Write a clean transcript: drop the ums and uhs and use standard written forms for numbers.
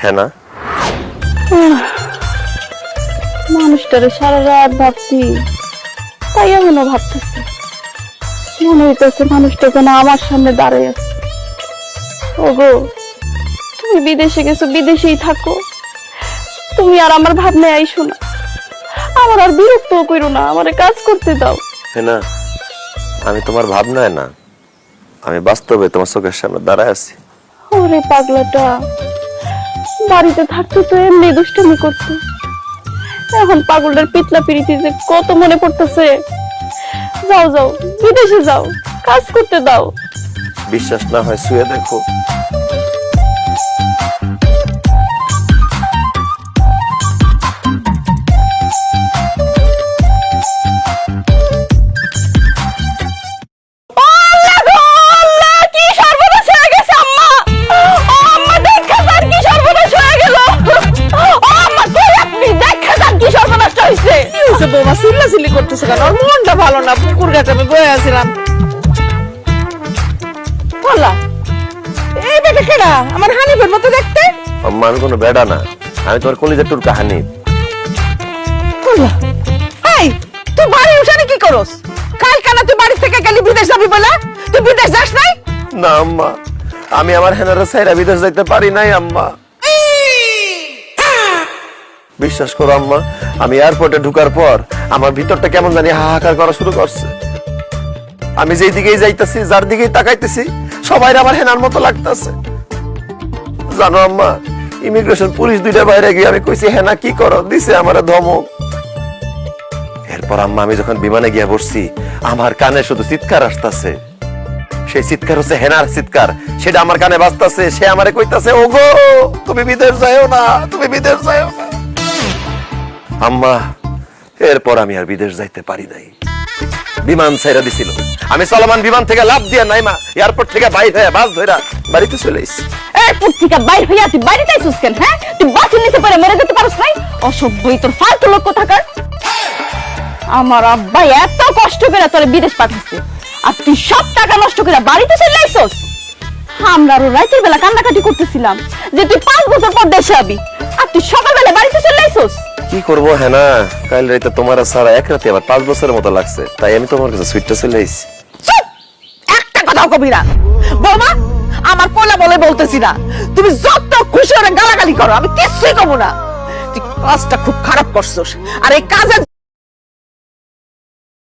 হ্যাঁ না, মানুষটারে সারা রাত ভাবছি, তাই এখনো ভাবতেছি। মনে হইতেছে মানুষটা যেন আমার সামনে দাঁড়িয়ে আছে। ওগো, তুমি বিদেশে গেছো, বিদেশেই থাকো। তুমি আর আমার ভাবনায় আইসো না, আমার আর বিরক্ত করো না, আমারে কাজ করতে দাও। হ্যাঁ না, আমি তোমার ভাবনায় না, আমি বাস্তবে তোমার চোখের সামনে দাঁড়ায় আছি। ওরে পাগলাটা, বাড়িতে থাকতো তো এমনি দুষ্টুমি করতো, এখন পাগলটার পিতলা পিড়িতে যে কত মনে পড়তেছে। যাও যাও, বিদেশে যাও, কাজ করতে দাও। বিশ্বাস না হয় শুয়ে দেখো। মনটা ভালো না, পুকুর ঘাটে আমি বয়ে আছিলাম। এই বেটা কেডা? আমার হানিফের মতো দেখতে। আম্মা আমি কোনো বেড়া না, আমি তোমার কলিজার টুরকা হানিফ। এই তুই বাড়ি উঠানে কি করস? কাল কানা তুই বাড়ি থেকে গেলি বিদেশ যাবি বলে, তুই বিদেশ যাস নাই? না আম্মা, আমি আমার হেনারা সাইরা বিদেশ যাইতে পারি নাই আম্মা। বিশ্বাস করো আম্মা, আমি এয়ারপোর্টে ঢুকার পর আমার ভিতরটা কেমন জানি হাহাকার করা শুরু করছে। আমি যেই দিকেই যাইতেছি, যার দিকেই তাকাইতেছি, সবাই আমার হেনার মতো লাগতেছে। জানো আম্মা, ইমিগ্রেশন পুলিশ দুইটা বাইরে গিয়ে আমি কইছি হেনা কি করো, দিছে আমার ধমক। এরপর আম্মা আমি যখন বিমানে গিয়ে বসছি, আমার কানে শুধু চিৎকার আসতেছে। সেই চিৎকার হচ্ছে হেনার চিৎকার, সেটা আমার কানে বাজতেছে। সে আমারে কইতাছে, ওগো তুমি বিদেশ যাও না, তুমি বিদেশ যাও না। আম্মা এরপর আমি আর বিদেশ যাইতে পারি নাই। বিমান ছেড়ে দিছিল, আমি চলমান বিমান থেকে লাফ দিয়ে নাইমা এয়ারপোর্ট থেকে বাইর হয়ে বাস ধইরা বাড়িতে চলে এসেছি। এয়ারপোর্ট থেকে বাইর হইয়া তুই বাড়িতে আইছিস কেন? হ্যাঁ, তুই বাসের নিচে পড়ে মরে যেতে পারছ নাই? অসভ্যই তোর ফালতু লোক কোথাকার। আমার আব্বা এত কষ্ট করে তোরে বিদেশ পাঠাইছে, আর তুই সব টাকা নষ্ট করে বাড়িতে চলে আইছস। আমরা আরো রাতের বেলা কান্নাকাটি করতেছিলাম যে তুই 5 বছর পর দেশে আবি, আর তুই সকালবেলা বাড়িতে চলে আইছস। কি করবো হেনা, কাল রাতে তোমার সারা এক রাতে আবার 5 বছরের মতো লাগছে, তাই আমি তোমার কাছে সুইটটা চলে আইছি। একটা কথাও কবি না বৌমা, আমার পোলা বলে বলতেছি না, তুমি যত খুশি ওরা গালাগালি করো, আমি কিছুই কব না। তুই কাজটা খুব খারাপ করছস, আর এই কাজের